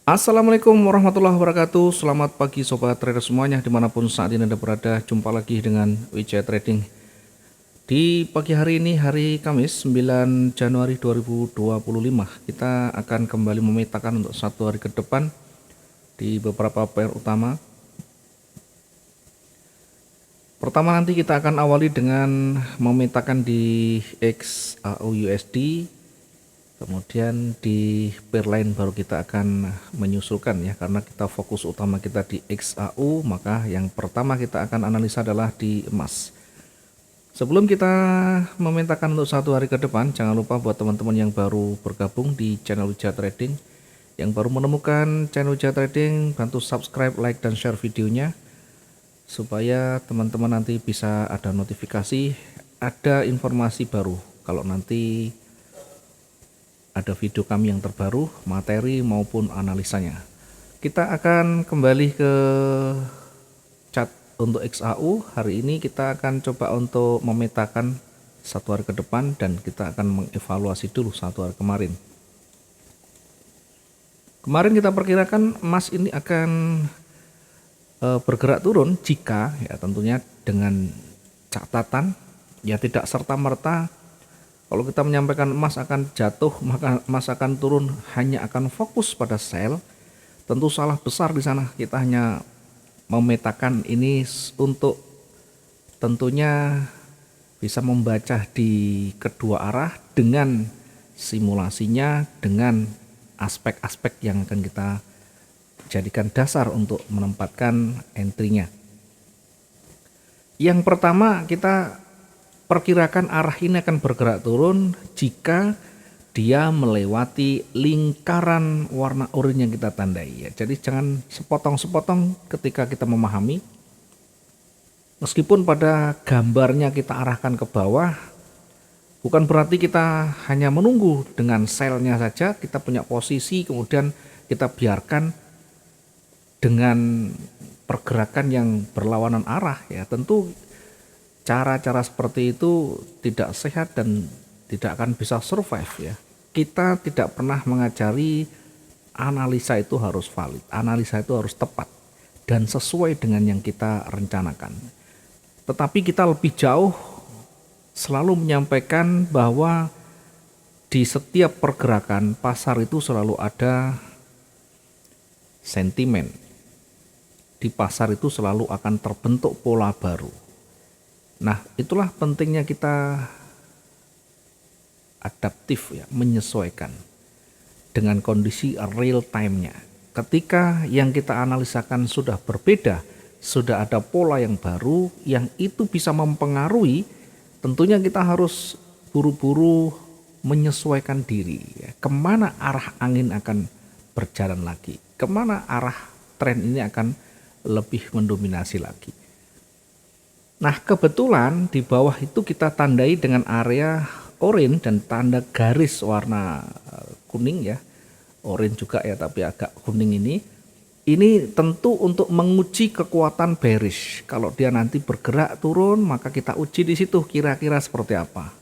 Assalamualaikum warahmatullahi wabarakatuh. Selamat pagi sobat trader semuanya dimanapun saat ini Anda berada. Jumpa lagi dengan WJ Trading di pagi hari ini, hari Kamis 9 Januari 2025. Kita akan kembali memetakan untuk satu hari ke depan di beberapa pair utama. Pertama nanti kita akan awali dengan memetakan di XAU USD. Kemudian di pair lain baru kita akan menyusulkan ya, karena kita fokus utama kita di XAU, maka yang pertama kita akan analisa adalah di emas. Sebelum kita memetakan untuk satu hari ke depan, jangan lupa buat teman-teman yang baru bergabung di channel Wija Trading, yang baru menemukan channel Wija Trading, bantu subscribe, like, dan share videonya supaya teman-teman nanti bisa ada notifikasi, ada informasi baru kalau nanti ada video kami yang terbaru, materi maupun analisanya. Kita akan kembali ke chart untuk XAU. Hari ini kita akan coba untuk memetakan satu hari ke depan dan kita akan mengevaluasi dulu satu hari kemarin. Kemarin kita perkirakan emas ini akan bergerak turun jika ya tentunya dengan catatan ya tidak serta-merta. Kalau kita menyampaikan emas akan jatuh, maka emas akan turun, hanya akan fokus pada sell. Tentu salah besar di sana. Kita hanya memetakan ini untuk tentunya bisa membaca di kedua arah dengan simulasinya, dengan aspek-aspek yang akan kita jadikan dasar untuk menempatkan entry-nya. Yang pertama kita perkirakan arah ini akan bergerak turun jika dia melewati lingkaran warna oranye yang kita tandai ya. Jadi jangan sepotong-sepotong ketika kita memahami. Meskipun pada gambarnya kita arahkan ke bawah, bukan berarti kita hanya menunggu dengan selnya saja, kita punya posisi kemudian kita biarkan dengan pergerakan yang berlawanan arah ya. Tentu cara-cara seperti itu tidak sehat dan tidak akan bisa survive ya. Kita tidak pernah mengajari analisa itu harus valid, analisa itu harus tepat dan sesuai dengan yang kita rencanakan. Tetapi kita lebih jauh selalu menyampaikan bahwa di setiap pergerakan pasar itu selalu ada sentimen. Di pasar itu selalu akan terbentuk pola baru. Nah, itulah pentingnya kita adaptif ya, menyesuaikan dengan kondisi real time-nya. Ketika yang kita analisakan sudah berbeda, sudah ada pola yang baru yang itu bisa mempengaruhi, tentunya kita harus buru-buru menyesuaikan diri ya, kemana arah angin akan berjalan lagi, kemana arah tren ini akan lebih mendominasi lagi. Nah, kebetulan di bawah itu kita tandai dengan area orange dan tanda garis warna kuning ya. Orange juga ya, tapi agak kuning ini. Ini tentu untuk menguji kekuatan bearish. Kalau dia nanti bergerak turun, maka kita uji di situ kira-kira seperti apa.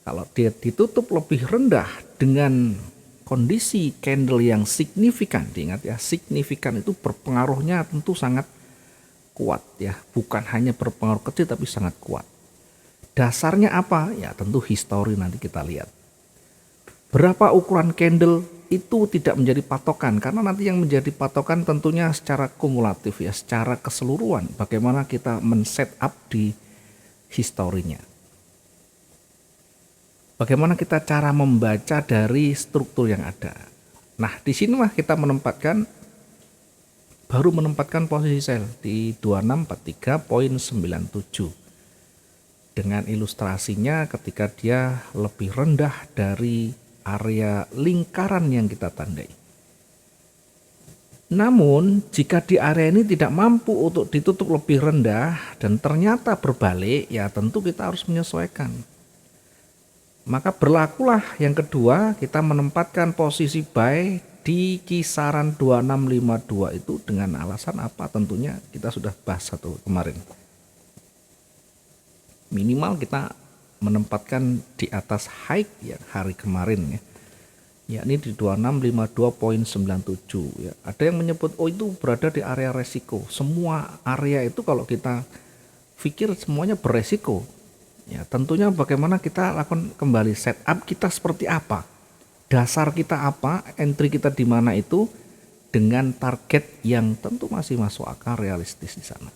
Kalau dia ditutup lebih rendah dengan kondisi candle yang signifikan, diingat ya, signifikan itu berpengaruhnya tentu sangat kuat ya, bukan hanya berpengaruh kecil tapi sangat kuat. Dasarnya apa? Ya tentu histori nanti kita lihat. Berapa ukuran candle itu tidak menjadi patokan, karena nanti yang menjadi patokan tentunya secara kumulatif ya, secara keseluruhan bagaimana kita men-set up di historinya. Bagaimana kita cara membaca dari struktur yang ada. Nah, di sinilah kita baru menempatkan posisi sell di 2643.97 dengan ilustrasinya ketika dia lebih rendah dari area lingkaran yang kita tandai. Namun jika di area ini tidak mampu untuk ditutup lebih rendah dan ternyata berbalik, ya tentu kita harus menyesuaikan. Maka berlakulah yang kedua, kita menempatkan posisi buy di kisaran 2652 itu dengan alasan apa? Tentunya kita sudah bahas satu kemarin. Minimal kita menempatkan di atas high yang hari kemarin ya. yakni di 2652,97 ya. Ada yang menyebut itu berada di area resiko. Semua area itu kalau kita pikir semuanya beresiko. Ya, tentunya bagaimana kita lakukan kembali setup kita seperti apa? Dasar kita apa? Entry kita di mana itu dengan target yang tentu masih masuk akal realistis di sana.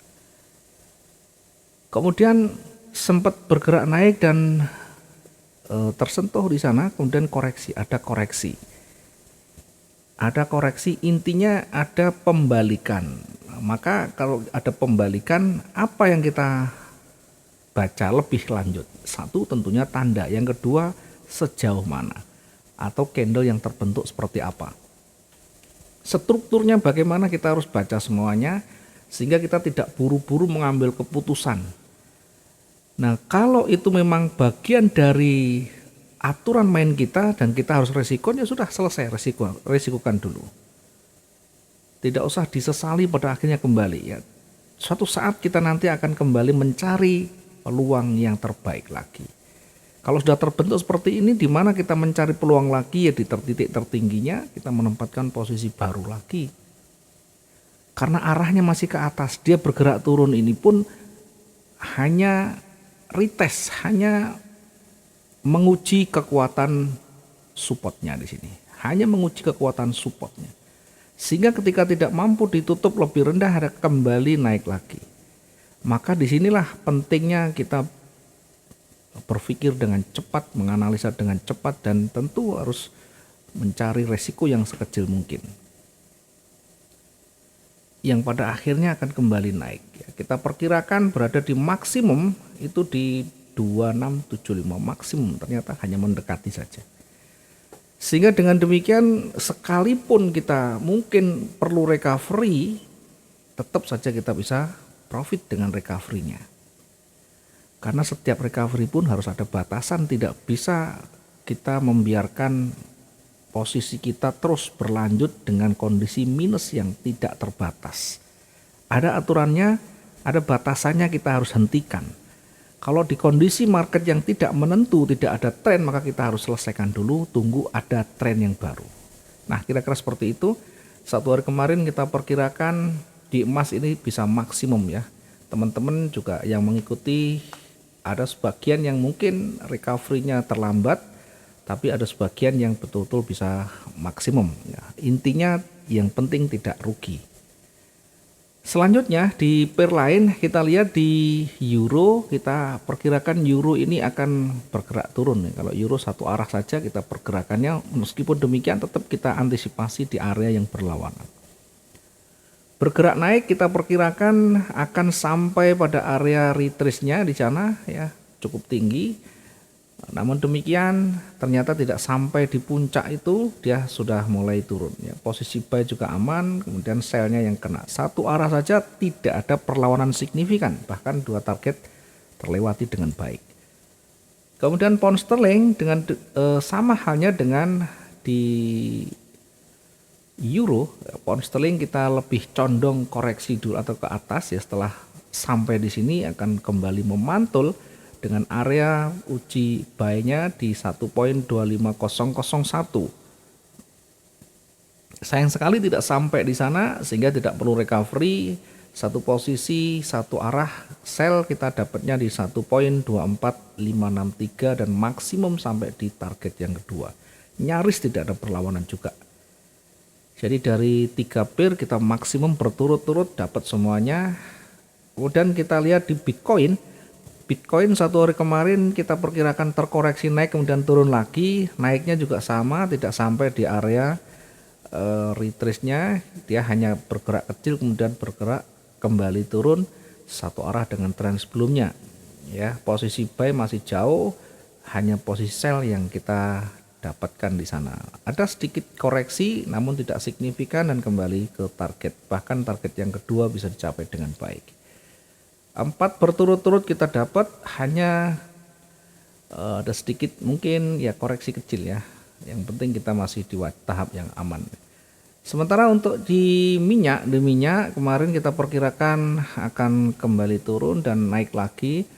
Kemudian sempat bergerak naik dan tersentuh di sana, kemudian koreksi, ada koreksi. Ada koreksi, intinya ada pembalikan. Maka kalau ada pembalikan, apa yang kita baca lebih lanjut? Satu tentunya tanda, yang kedua sejauh mana atau candle yang terbentuk seperti apa. Strukturnya bagaimana kita harus baca semuanya sehingga kita tidak buru-buru mengambil keputusan. Nah, kalau itu memang bagian dari aturan main kita dan kita harus resiko, ya sudah selesai, resikokan dulu. Tidak usah disesali pada akhirnya kembali ya. Suatu saat kita nanti akan kembali mencari peluang yang terbaik lagi. Kalau sudah terbentuk seperti ini, di mana kita mencari peluang lagi ya di titik tertingginya kita menempatkan posisi baru lagi. Karena arahnya masih ke atas, dia bergerak turun ini pun hanya retest, hanya menguji kekuatan supportnya di sini, hanya menguji kekuatan supportnya, sehingga ketika tidak mampu ditutup lebih rendah ada kembali naik lagi. Maka disinilah pentingnya kita berpikir dengan cepat, menganalisa dengan cepat, dan tentu harus mencari resiko yang sekecil mungkin, yang pada akhirnya akan kembali naik. Kita perkirakan berada di maksimum itu di 2675 maksimum, ternyata hanya mendekati saja. Sehingga dengan demikian sekalipun kita mungkin perlu recovery, tetap saja kita bisa profit dengan recovery-nya. Karena setiap recovery pun harus ada batasan, tidak bisa kita membiarkan posisi kita terus berlanjut dengan kondisi minus yang tidak terbatas. Ada aturannya, ada batasannya, kita harus hentikan. Kalau di kondisi market yang tidak menentu, tidak ada tren, maka kita harus selesaikan dulu, tunggu ada tren yang baru. Nah, kira-kira seperti itu. Satu hari kemarin kita perkirakan di emas ini bisa maksimum ya. Teman-teman juga yang mengikuti, ada sebagian yang mungkin recovery-nya terlambat, tapi ada sebagian yang betul-betul bisa maksimum ya. Intinya yang penting tidak rugi. Selanjutnya di pair lain kita lihat di euro, kita perkirakan euro ini akan bergerak turun. Kalau euro satu arah saja kita pergerakannya, meskipun demikian tetap kita antisipasi di area yang berlawanan. Bergerak naik kita perkirakan akan sampai pada area retrace-nya di sana ya, cukup tinggi. Namun demikian ternyata tidak sampai di puncak itu, dia sudah mulai turun ya. Posisi buy juga aman, kemudian sell-nya yang kena. Satu arah saja tidak ada perlawanan signifikan, bahkan dua target terlewati dengan baik. Kemudian pound sterling dengan sama halnya dengan di euro, pound sterling kita lebih condong koreksi dulu atau ke atas ya, setelah sampai di sini akan kembali memantul dengan area uji buy-nya di 1.25001. Sayang sekali tidak sampai di sana sehingga tidak perlu recovery. Satu posisi, satu arah sell kita dapatnya di 1.24563 dan maksimum sampai di target yang kedua. Nyaris tidak ada perlawanan juga. Jadi dari 3 pair kita maksimum berturut-turut dapat semuanya. Kemudian kita lihat di Bitcoin. Bitcoin satu hari kemarin kita perkirakan terkoreksi naik kemudian turun lagi. Naiknya juga sama, tidak sampai di area retrace-nya. Dia hanya bergerak kecil kemudian bergerak kembali turun satu arah dengan tren sebelumnya. Ya, posisi buy masih jauh, hanya posisi sell yang kita dapatkan di sana. Ada sedikit koreksi namun tidak signifikan dan kembali ke target. Bahkan target yang kedua bisa dicapai dengan baik. 4 berturut-turut kita dapat, hanya ada sedikit mungkin ya koreksi kecil ya. Yang penting kita masih di tahap yang aman. Sementara untuk di minyak kemarin kita perkirakan akan kembali turun dan naik lagi.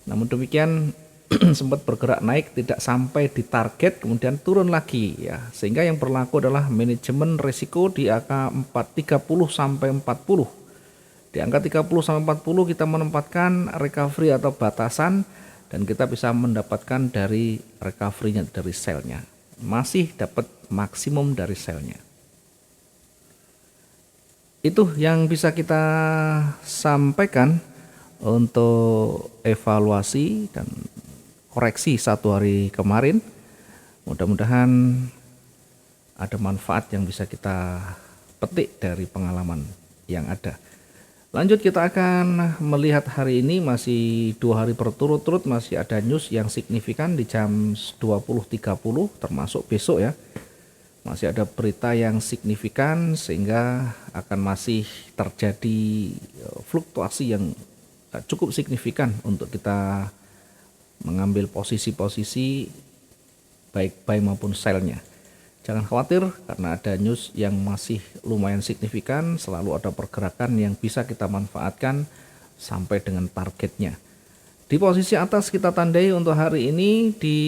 Namun demikian sempat bergerak naik tidak sampai di target kemudian turun lagi ya. Sehingga yang berlaku adalah manajemen risiko di angka 30 sampai 40. Di angka 30 sampai 40 kita menempatkan recovery atau batasan dan kita bisa mendapatkan dari recovery-nya dari selnya. Masih dapat maksimum dari selnya. Itu yang bisa kita sampaikan untuk evaluasi dan koreksi satu hari kemarin. Mudah-mudahan ada manfaat yang bisa kita petik dari pengalaman yang ada. Lanjut kita akan melihat hari ini masih 2 hari berturut-turut masih ada news yang signifikan di jam 20.30 termasuk besok ya. Masih ada berita yang signifikan sehingga akan masih terjadi fluktuasi yang cukup signifikan untuk kita mengambil posisi-posisi baik buy maupun sell-nya. Jangan khawatir karena ada news yang masih lumayan signifikan, selalu ada pergerakan yang bisa kita manfaatkan sampai dengan targetnya. Di posisi atas kita tandai untuk hari ini di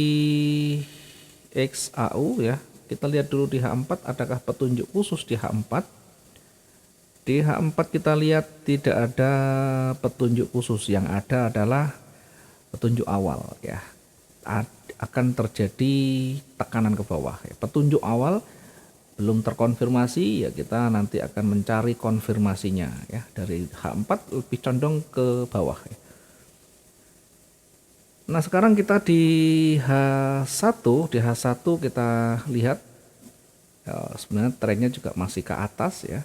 XAU ya. Kita lihat dulu di H4 adakah petunjuk khusus di H4. Di H4 kita lihat tidak ada petunjuk khusus, yang ada adalah petunjuk awal ya. Akan terjadi tekanan ke bawah ya. Petunjuk awal belum terkonfirmasi ya, kita nanti akan mencari konfirmasinya ya. Dari H4 lebih condong ke bawah ya. Nah sekarang kita di H1 kita lihat ya, sebenarnya trennya juga masih ke atas ya,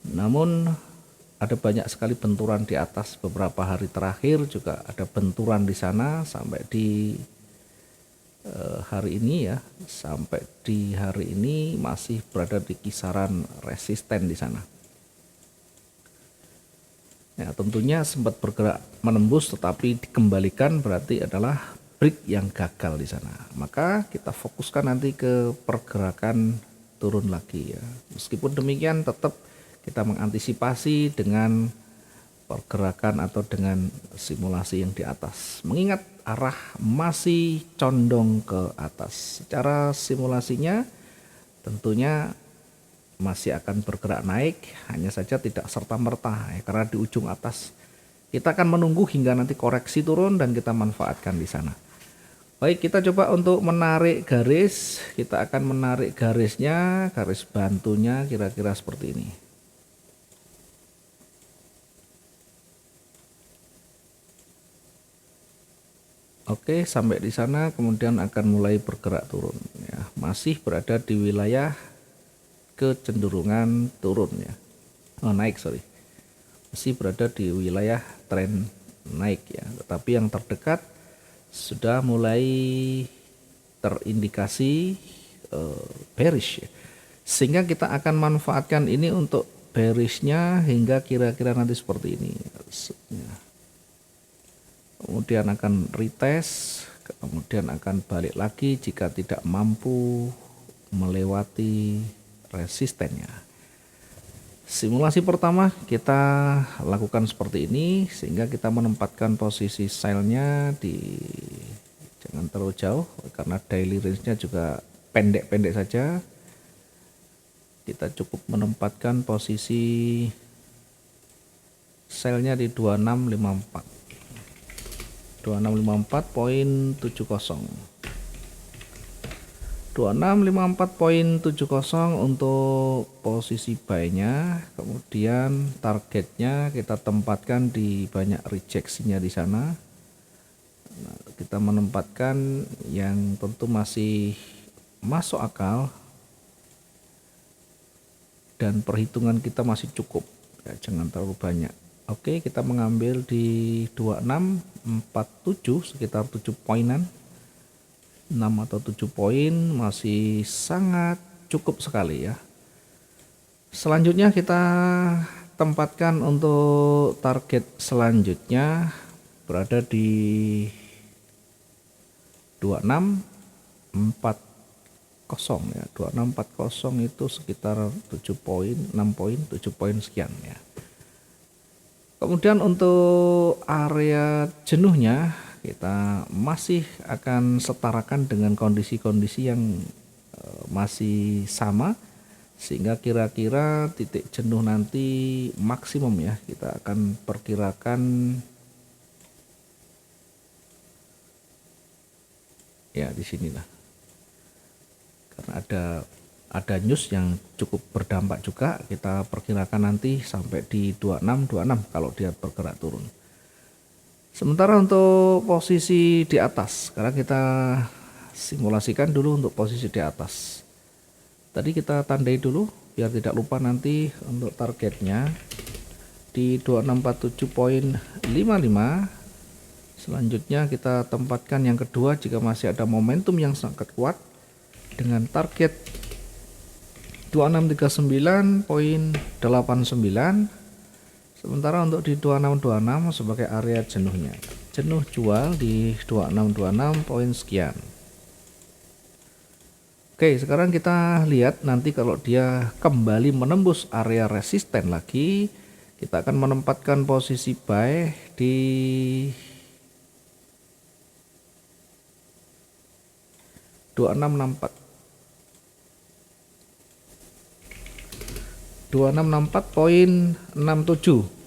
namun ada banyak sekali benturan di atas. Beberapa hari terakhir juga ada benturan di sana sampai di hari ini ya, sampai di hari ini masih berada di kisaran resisten di sana. Ya, tentunya sempat bergerak menembus tetapi dikembalikan berarti adalah break yang gagal di sana. Maka kita fokuskan nanti ke pergerakan turun lagi ya. Meskipun demikian tetap kita mengantisipasi dengan pergerakan atau dengan simulasi yang di atas. Mengingat arah masih condong ke atas. Secara simulasinya tentunya masih akan bergerak naik, hanya saja tidak serta-merta ya, karena di ujung atas kita akan menunggu hingga nanti koreksi turun dan kita manfaatkan di sana. Baik, kita coba untuk menarik garis. Kita akan menarik garisnya, garis bantunya kira-kira seperti ini. Oke, sampai di sana kemudian akan mulai bergerak turun ya. Masih berada di wilayah kecenderungan turun ya. Naik masih berada di wilayah tren naik ya, tetapi yang terdekat sudah mulai terindikasi bearish ya. Sehingga kita akan manfaatkan ini untuk bearishnya hingga kira-kira nanti seperti ini ya. Kemudian akan retest, kemudian akan balik lagi jika tidak mampu melewati resistennya. Simulasi pertama kita lakukan seperti ini sehingga kita menempatkan posisi sell-nya di jangan terlalu jauh karena daily range-nya juga pendek-pendek saja. Kita cukup menempatkan posisi sell-nya di 2654. 2654.70. 2654.70 untuk posisi buy-nya, kemudian targetnya kita tempatkan di banyak rejeksinya di sana. Nah, kita menempatkan yang tentu masih masuk akal dan perhitungan kita masih cukup ya, jangan terlalu banyak. Oke, kita mengambil di 2647 sekitar 7 poinan. 6 atau 7 poin masih sangat cukup sekali ya. Selanjutnya kita tempatkan untuk target selanjutnya berada di 2640 ya. 2640 itu sekitar 7 poin, 6 poin, 7 poin sekian ya. Kemudian untuk area jenuhnya kita masih akan setarakan dengan kondisi-kondisi yang masih sama, sehingga kira-kira titik jenuh nanti maksimum ya, kita akan perkirakan ya di sinilah, karena ada news yang cukup berdampak juga, kita perkirakan nanti sampai di 26 kalau dia bergerak turun. Sementara untuk posisi di atas, sekarang kita simulasikan dulu untuk posisi di atas. Tadi kita tandai dulu biar tidak lupa nanti untuk targetnya di 2647.55. Selanjutnya kita tempatkan yang kedua jika masih ada momentum yang sangat kuat dengan target 2639.89. Sementara untuk di 2626 sebagai area jenuhnya. Jenuh jual di 2626 poin sekian. Oke, sekarang kita lihat nanti kalau dia kembali menembus area resisten lagi, kita akan menempatkan posisi buy di 2664.67.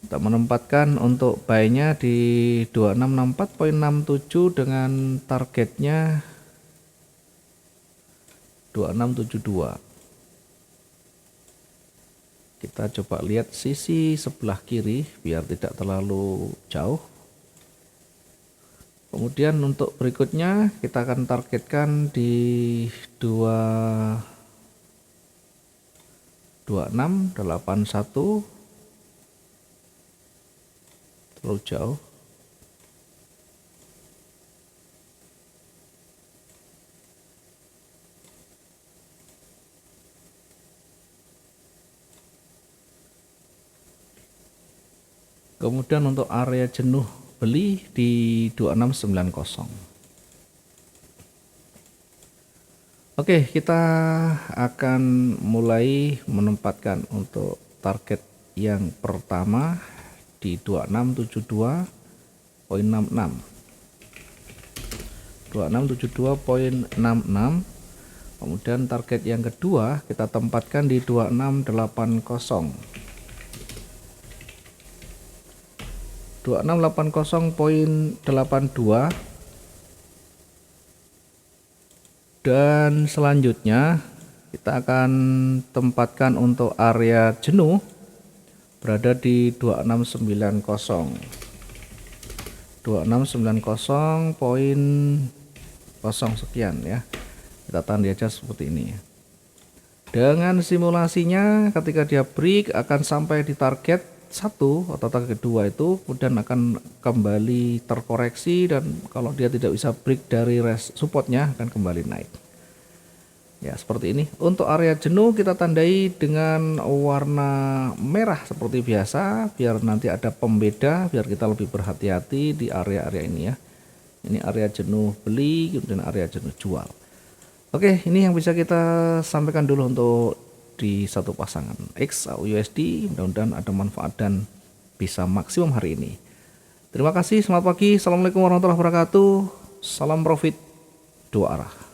Kita menempatkan untuk buy-nya di 2664.67 dengan targetnya 2672. Kita coba lihat sisi sebelah kiri biar tidak terlalu jauh. Kemudian untuk berikutnya kita akan targetkan di 2681, terlalu jauh. Kemudian untuk area jenuh beli di 2690. Oke, kita akan mulai menempatkan untuk target yang pertama di 2672.66. 2672.66. Kemudian target yang kedua kita tempatkan di 2680. 2680.82. Dan selanjutnya kita akan tempatkan untuk area jenuh berada di 2690. 2690.0 sekian ya. Kita tandai aja seperti ini. Dengan simulasinya ketika dia break akan sampai di target 1 atau target kedua itu, kemudian akan kembali terkoreksi, dan kalau dia tidak bisa break dari supportnya akan kembali naik ya, seperti ini. Untuk area jenuh kita tandai dengan warna merah seperti biasa biar nanti ada pembeda, biar kita lebih berhati-hati di area-area ini ya. Ini area jenuh beli, kemudian area jenuh jual. Oke, ini yang bisa kita sampaikan dulu untuk di satu pasangan XAUUSD. Mudah-mudahan ada manfaat dan bisa maksimum hari ini. Terima kasih, selamat pagi, assalamualaikum warahmatullahi wabarakatuh, salam profit 2 arah.